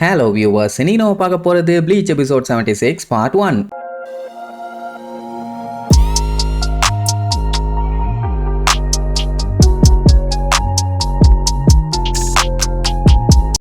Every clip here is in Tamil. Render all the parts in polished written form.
Hello viewers, இன்னைக்கு நம்ம பார்க்க போறது Bleach episode 76 part 1.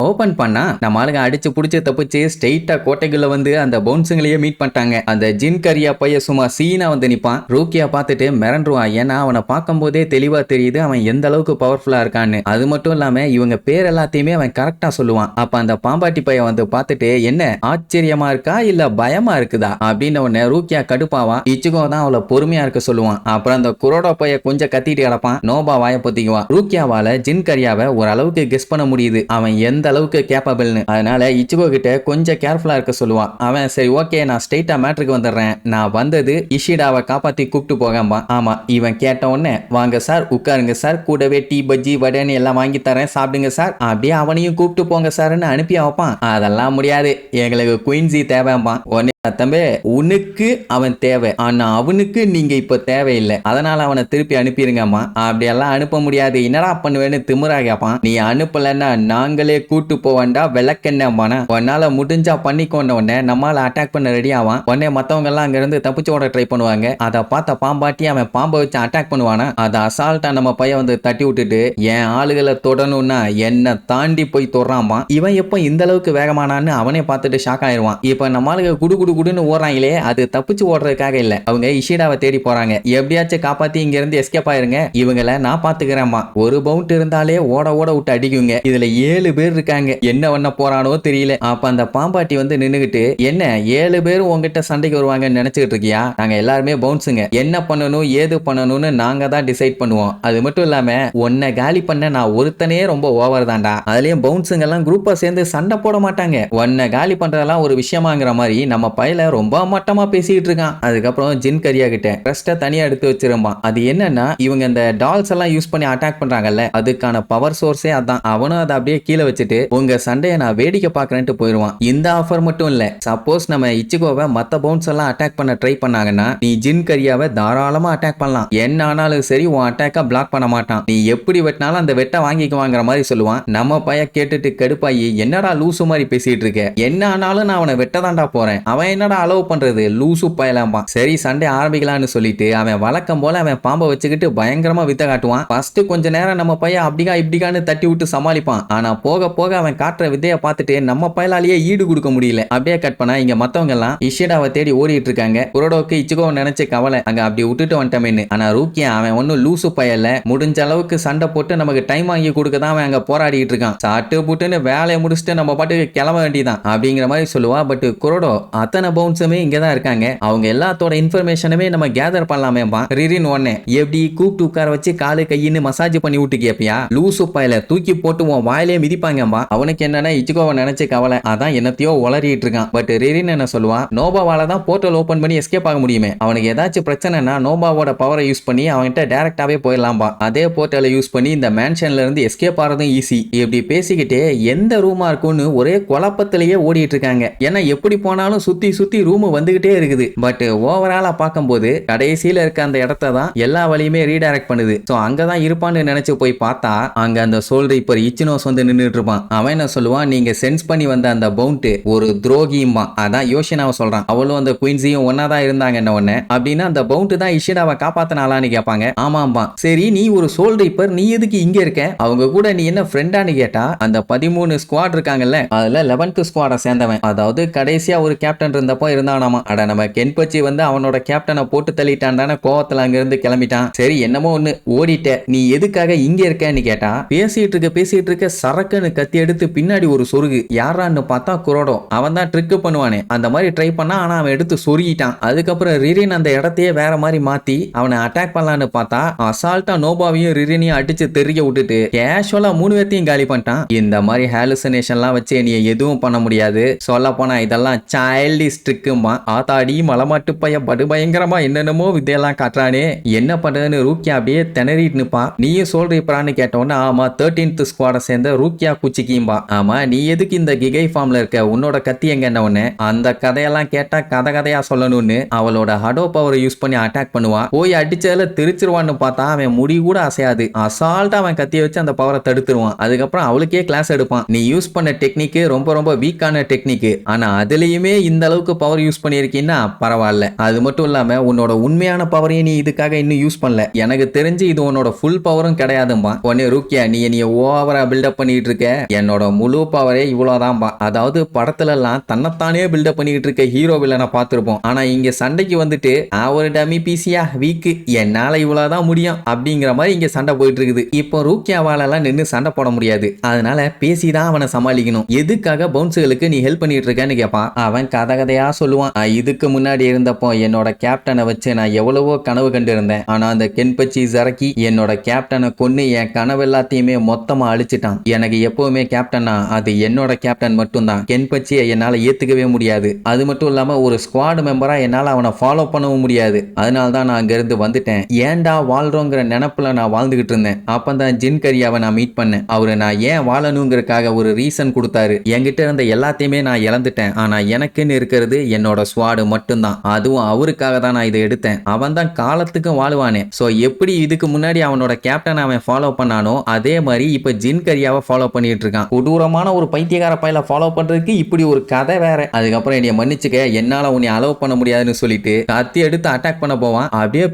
ஓபன் பண்ணா நம்ம ஆளுங்க அடிச்சு புடிச்சு தப்பிச்சு ஸ்ட்ரெயிட்டா கோட்டைக்குள்ள வந்து அந்த பவுன்ஸுங்களையே மீட் பண்ணிட்டாங்க. அந்த ஜின் கரியா பைய சும்மா சீனா வந்து நிப்பான். ரூக்கியா பார்த்துட்டு மிரண்டுருவான். ஏன்னா அவனை பார்க்கும் போதே தெளிவா தெரியுது அவன் எந்த அளவுக்கு பவர்ஃபுல்லா இருக்கான்னு. அது மட்டும் இல்லாம இவங்க பேர் எல்லாத்தையுமே அவன் கரெக்டா சொல்லுவான். அப்ப அந்த பாம்பாட்டி பைய வந்து பார்த்துட்டு என்ன ஆச்சரியமா இருக்கா இல்ல பயமா இருக்குதா அப்படின்னு உடனே ரூக்கியா கடுப்பாவா. இச்சுகோ தான் அவளை பொறுமையா இருக்க சொல்லுவான். அப்புறம் அந்த குரோடோ பைய கொஞ்சம் கத்திட்டு கிடப்பான். நோபா வாய பொத்திக்குவான். ரூக்கியாவால ஜின் கரியாவை ஓரளவுக்கு கெஸ் பண்ண முடியுது அவன் எந்த அளவுக்கு கேப்பபிள்னு. அதனால இச்சுகோ கிட்ட கொஞ்சம் கேர்ஃபுல்லா இருக்க சொல்லுவான். அவன் சரி ஓகே நான் ஸ்ட்ரெயிட்டா மேட்ருக்கு வந்துடுறேன். நான் வந்தது இஷிடாவை காப்பாத்தி கூப்பிட்டு போகாம்பா. ஆமா இவன் கேட்ட உடனே வாங்க சார் உட்காருங்க சார், கூடவே டீ பஜ்ஜி வடைன்னு எல்லாம் வாங்கி தரேன் சாப்பிடுங்க சார், அப்படியே அவனையும் கூப்பிட்டு போங்க சார்னு அனுப்பி வைப்பான். அதெல்லாம் முடியாது, எங்களுக்கு குயின்ஸி தேவைம்பான். உடனே தம்பி உனக்கு அவன் தேவை, ஆனா அவனுக்கு நீங்க இப்ப தேவையில்லை, அதனால அவனை திருப்பி அனுப்பிடுங்கம்மா. அப்படியெல்லாம் அனுப்ப முடியாது, என்னடா பண்ணுவேன்னு திமிரா கேப்பான். நீ அனுப்பலன்னா நாங்களே கூட்டு போவான்டா விளக்கெண்ணம்பானா. உன்னால முடிஞ்சா பண்ணிக்கொண்ட உடனே நம்மளால அட்டாக் பண்ண ரெடி ஆவான். உடனே மத்தவங்க எல்லாம் அங்க இருந்து தப்பிச்சு ஓட ட்ரை பண்ணுவாங்க. அதை பார்த்த பாம்பாட்டி அவன் பாம்பை வச்சு அட்டாக் பண்ணுவானா. அதை அசால்ட்டா நம்ம பையன் வந்து தட்டி விட்டுட்டு என் ஆளுகளை தொடணும்னா என்ன தாண்டி போய் தொடுறான். இவன் எப்ப இந்த அளவுக்கு வேகமானான்னு அவனே பார்த்துட்டு ஷாக் ஆயிருவான். இப்ப நம்ம ஆளுங்க குடு குடு குடுன்னு ஓடுறாங்களே, அது தப்பிச்சு ஓடுறதுக்காக இல்ல, அவங்க இஷிடாவை தேடி போறாங்க. எப்படியாச்சும் காப்பாத்தி இங்க இருந்து எஸ்கேப் ஆயிருங்க, இவங்களை நான் பாத்துக்கிறேன்மா. ஒரு பவுண்ட் இருந்தாலே ஓட ஓட விட்டு அடிக்குங்க. இதுல 7 பேர் இருக்காங்க, என்ன பண்ண போறானோ தெரியல. அப்ப அந்த பாம்பாட்டி வந்து நின்னுகிட்டு என்ன 7 பேரும் உங்ககிட்ட சண்டைக்கு வருவாங்கன்னு நினைச்சுக்கிட்டு இருக்கியா? நாங்க எல்லாருமே பவுன்ஸுங்க, என்ன பண்ணணும் ஏது பண்ணணும்னு நாங்க தான் டிசைட் பண்ணுவோம். அது மட்டும் இல்லாம உன்னை காலி பண்ண நான் ஒருத்தனே ரொம்ப ஓவர் தான்டா. அதுலயும் பவுன்ஸுங்க எல்லாம் குரூப்பா சேர்ந்து சண்டை போட மாட்டாங்க. உன்னை காலி பண்றதெல்லாம் ஒரு விஷயமாங்கிற மாதிரி நம்ம பையில ரொம்ப மட்டமா பேசிட்டு இருக்கான். அதுக்கப்புறம் ஜின் கரியா கிட்ட ட்ரஸ்ட தனியா எடுத்து வச்சிருப்பான். அது என்னன்னா இவங்க இந்த டால்ஸ் எல்லாம் யூஸ் பண்ணி அட்டாக் பண்றாங்கல்ல, அதுக்கான பவர் சோர்ஸே அதான். அவனும் அதை அப்படியே கீழே வச்சுட்டு உங்க சண்டையை நான் வேடிக்கை பாக்குறேன்ட்டு போயிருவான். இந்த ஆஃபர் மட்டும் இல்ல, சப்போஸ் நம்ம இச்சிகோவை மத்த பவுன்ஸ் எல்லாம் அட்டாக் பண்ண ட்ரை பண்ணாங்கன்னா நீ ஜின் கரியாவை தாராளமா அட்டாக் பண்ணலாம், என்ன ஆனாலும் சரி உன் அட்டாக்க பிளாக் பண்ண மாட்டான், நீ எப்படி வெட்டினாலும் அந்த வெட்ட வாங்கிக்குவாங்கிற மாதிரி சொல்லுவான். நம்ம பைய கேட்டுட்டு கடுப்பாயி என்னடா லூசு மாதிரி பேசிட்டு இருக்க, என்ன ஆனாலும் நான் அவனை வெட்டதாண்டா போறேன், அவன் என்னடா அலோவ் பண்றது லூசு பயலாம்பான். சரி சண்டை ஆரம்பிக்கலாம்னு சொல்லிட்டு அவன் வழக்கம் போல அவன் பாம்பை வச்சுக்கிட்டு பயங்கரமா வித்த காட்டுவான். ஃபர்ஸ்ட் கொஞ்ச நேரம் நம்ம பையன் அப்படிகா இப்படிகான்னு தட்டி விட்டு சமாளிப்பான். ஆனா போக போக அவன் காட்டுற வித்தைய பார்த்துட்டு நம்ம பயலாலேயே ஈடு கொடுக்க முடியல. அப்படியே கட் பண்ணா இங்க மத்தவங்க எல்லாம் இஷிடாவை தேடி ஓடிட்டு இருக்காங்க. குரோடோக்கு இச்சுகோ நினைச்ச கவலை அங்க அப்படி விட்டுட்டு வந்துட்டமேன்னு. ஆனா ரூக்கியா அவன் ஒன்னும் லூசு பயல, முடிஞ்ச அளவுக்கு சண்டை போட்டு நமக்கு டைம் வாங்கி கொடுக்க தான் அவன் அங்க போராடிட்டு இருக்கான். சாட்டு புட்டுன்னு வேலையை முடிச்சுட்டு நம்ம பாட்டுக்கு கிளம்ப வேண்டியதான் அப்படிங்கிற மாதிரி சொல்லுவா. பட் குரோடோ அத்தனை பவுன்ஸுமே இங்கதான் இருக்காங்க, அவங்க எல்லாத்தோட இன்ஃபர்மேஷனுமே நம்ம கேதர் பண்ணலாமேப்பா. ரிரின் ஒண்ணே எப்படி கூப்பிட்டு உட்கார வச்சு காலு கையின்னு மசாஜ் பண்ணி விட்டு கேப்பியா, லூசு பையில தூக்கி போட்டு உன் வாயிலே மிதிப்பாங்கப்பா. அவனுக்கு என்னன்னா இச்சுகோவை நினைச்சு கவலை, அதான் என்னத்தையோ உளறிட்டு இருக்கான். பட் ரிரின் என்ன சொல்லுவான், நோபாவால தான் போர்ட்டல் ஓபன் பண்ணி எஸ்கேப் ஆக முடியுமே, அவனுக்கு ஏதாச்சும் பிரச்சனைனா நோபாவோட பவரை யூஸ் பண்ணி அவன்கிட்ட டைரக்டாவே போயிடலாம்பா. அதே போர்ட்டலை யூஸ் பண்ணி இந்த மேன்ஷன்ல இருந்து எஸ்கேப் ஆறதும் ஈஸி. இப்படி பேசிக்கிட்டே எந்த ரூமா இருக்கும்னு ஒரே குழப்பத்திலேயே ஓடிட்டு இருக்காங்க. ஏன்னா எப்படி போனாலும் சுத்தி சுத்தி ரூம் வந்துகிட்டே இருக்குது. பட் ஓவராலா பார்க்கும்போது கடைசியில இருக்க அந்த இடத்த தான் எல்லா வழியுமே ரீடைரக்ட் பண்ணுது. சோ அங்கதான் இருப்பான்னு நினைச்சு போய் பார்த்தா அங்க அந்த சோல் ரீப்பர் இச்சினோஸ் வந்து நின்னுட்டு இருப்பான். அவன் என்ன சொல்லுவான், நீங்க சென்ஸ் பண்ணி வந்த அந்த பவுண்ட் ஒரு துரோகியும்பா. அதான் யோஷினாவை சொல்றான். அவளும் அந்த குயின்ஸியும் ஒன்னாதான் இருந்தாங்க என்ன ஒண்ணு அப்படின்னா அந்த பவுண்ட் தான் இஷிடாவை காப்பாத்தினாலான்னு கேட்பாங்க. ஆமாம்பா. சரி நீ ஒரு சோல் ரீப்பர், நீ எதுக்கு இங்க இருக்க, அவங்க கூட நீ என்ன ஃப்ரெண்டான்னு கேட்டா அந்த 13 ஸ்குவாட் இருக்காங்கல்ல அதுல 11th ஸ்குவாட சேர்ந்தவன், அதாவது கடைசியா ஒரு கேப்டன் இருந்தப்போ இருந்தானாமா. அட நம்ம கென்பச்சி வந்து அவனோட கேப்டனை போட்டு தள்ளிட்டான் தானே, கோவத்துல அங்க இருந்து கிளம்பிட்டான். சரி என்னமோ ஒண்ணு ஓடிட்ட, நீ எதுக்காக இங்க இருக்கன்னு கேட்டா பேசிட்டு இருக்க சரக்குன்னு கத்தி எடுத்து பின்னாடி ஒரு சொருகு. யாரான்னு பார்த்தா குரோடோ. அவன் தான் ட்ரிக் பண்ணுவானே அந்த மாதிரி ட்ரை பண்ணா, ஆனா அவன் எடுத்து சொருகிட்டான். அதுக்கப்புறம் ரிரின் அந்த இடத்தையே வேற மாதிரி மாத்தி அவனை அட்டாக் பண்ணலான்னு பார்த்தா அசால்ட்டா நோபாவையும் ரிரினையும் அடிச்சு தெரிய விட்டுட்டு கேஷுவலா 3 பேர்த்தையும் காலி பண்ணிட்டான். இந்த மாதிரி ஹாலுசினேஷன்லாம் வச்சு நீ எதுவும் பண்ண முடியாது. சொல்ல போனா இதெல்லாம் சைல்டிஷ் ஸ்ட்ரிக்குமா ஆத்தாடி மலமாட்டு பையன் படுபயங்கரமா என்னென்னமோ வித்தையெல்லாம் காட்டுறானே என்ன பண்றதுன்னு ரூக்கியா அப்படியே திணறிட்டு நிப்பா. நீயும் சொல்றீப்பறான்னு கேட்டோன்னு ஆமா 13th ஸ்குவாட சேர்ந்த ரூக்கியா குச்சிக்கிம்பா. ஆமா நீ எதுக்கு இந்த கிகை ஃபார்ம்ல இருக்க உன்னோட கத்தி எங்க என்ன ஒண்ணு அந்த கதையெல்லாம் கேட்டா கதையா சொல்லணும்னு அவளோட ஹடோ பவரை யூஸ் பண்ணி அட்டாக் பண்ணுவான். போய் அடிச்சதுல திருச்சிருவான்னு பார்த்தா அவன் முடி கூட அசையாது. அசால்ட்டா அவன் கத்திய வச்சு அந்த பவரை தடுத்துருவான். அதுக்கப்புறம் அவளுக்கே கிளாஸ் எடுப்பான். நீ யூஸ் பண்ண டெக்னிக் ரொம்ப வீக்கான டெக்னிக். ஆனா அதுலயுமே இந்த அளவுக்கு பவர் யூஸ் பண்ணிருக்கீன்னா பரவாயில்ல. அது மட்டும் இல்லாம உன்னோட உண்மையான பவரையும் நீ இதுக்காக இன்னும் யூஸ் பண்ணல. எனக்கு தெரிஞ்சு இது உன்னோட ஃபுல் பவரும் கிடையாதும்பா. உடனே ரூக்கியா நீ ஓவரா பில்டப் பண்ணிட்டு இருக்க. என்னோட முழு பவரே இவ்வளவுதான்பா. அதாவது படத்துல எல்லாம் தன்னைத்தானே பில்டப் பண்ணிட்டு இருக்க ஹீரோ வில்லனை பார்த்திருப்போம். ஆனா இங்க சண்டைக்கு வந்துட்டு ஒரு டமி பீசியா வீக்கு என்னால இவ்வளவுதான் முடியும் அப்படிங்கிற மாதிரி இங்க சண்டை போயிட்டு இருக்குது. இப்போ ரூக்கியாவால எல்லாம் நின்று சண்டை போட முடியாது. அதனால பேசிதான் அவனை சமாளிக்கணும். எதுக்காக பவுன்ஸுகளுக்கு நீ ஹெல்ப் பண்ணிட்டு இருக்கேன்னு கேட்பான். அவன் கதையா சொல்லுவான். இதுக்கு முன்னாடி இருந்தப்போ என்னோட கேப்டனை வச்சு நான் எவ்வளவோ கனவு கண்டு இருந்தேன். ஆனா அந்த கென்பச்சி ஜரக்கி என்னோட கேப்டனை கொன்னு என் கனவு எல்லாத்தையுமே மொத்தமா அழிச்சிட்டான். எனக்கு எப்பவுமே கேப்டனா அது என்னோட கேப்டன் மட்டும்தான். கென்பச்சியை என்னால ஏத்துக்கவே முடியாது. அது மட்டும் இல்லாம ஒரு ஸ்குவாட் மெம்பரா என்னால அவனை ஃபாலோ பண்ணவும் முடியாது. அதனால தான் நான் அங்க இருந்து வந்துட்டேன். ஏன்டா வாழ்றோங்கிற நினைப்புல நான் வாழ்ந்துகிட்டு இருந்தேன். அப்பதான் ஜின் கரியாவை நான் மீட் பண்ணேன். அவரு நான் ஏன் வாழணுங்கிறதுக்காக ஒரு ரீசன் கொடுத்தாரு. என்கிட்ட இருந்த எல்லாத்தையுமே நான் இழந்துட்டேன். ஆனா எனக்குன்னு இருக்கிறது என்னோட ஸ்குவாடு மட்டும்தான். அதுவும் அவருக்காக தான் நான் இதை எடுத்தேன். அவன் தான் காலத்துக்கும் வாழுவானே. சோ எப்படி இதுக்கு முன்னாடி அவனோட கேப்டன் அவன் ஃபாலோ பண்ணானோ அதே மாதிரி இப்ப ஜின் கரியாவை ஃபாலோ பண்ணிட்டு இருக்கான். கொடூரமான ஒரு பைத்தியக்கார பையல ஃபாலோ பண்றதுக்கு இப்படி ஒரு கதை வேற. அதுக்கப்புறம் என்னைய மன்னிச்சுக்க என்னால உன்னை அலோவ் பண்ண முடியாதுன்னு சொல்லிட்டு கத்தி எடுத்து அட்டாக் பண்ண போவான். அப்படியே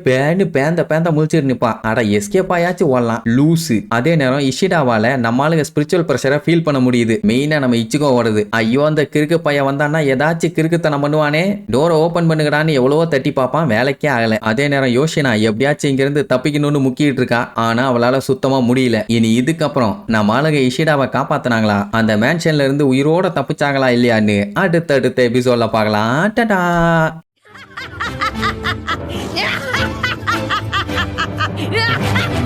பேந்த முழிச்சிட்டு நிப்பான். அட எஸ்கேப் ஆயாச்சும் ஓடலாம் லூசு. அதே நேரம் இஷிடாவால நம்மளுக்கு ஸ்பிரிச்சுவல் பிரஷரை ஃபீல் பண்ண முடியுது. மெயினா நம்ம இச்சுக்கோ ஓடுது. ஐயோ அந்த கிறுக்கு பையன் வந்தான்னா ஏதாச்சும் கிறுக்குத்தனம் பண்ணுவானே. டோரை ஓபன் பண்ணுங்கடான்னு எவ்வளவோ தட்டி பார்ப்பான். வேலைக்கே ஆகல. அதே நேரம் யோசினா எப்படியாச்சும் இங்க இருந்து தப்பிக்கணும்னு முக்கிட்டு இருக்கா. ஆனா அவளால சுத்தமா முடியல. இனி இதுக்கப்புறம் நம்ம ஆளுங்க இஷிடாவை காப்பாத்தினாங்களா அந்த மேன்ஷன்ல இருந்து உயிரோட தப்பிச்சாங்களா இல்லையான்னு அடுத்த எபிசோட்ல பார்க்கலாம். டாடா. Yeah!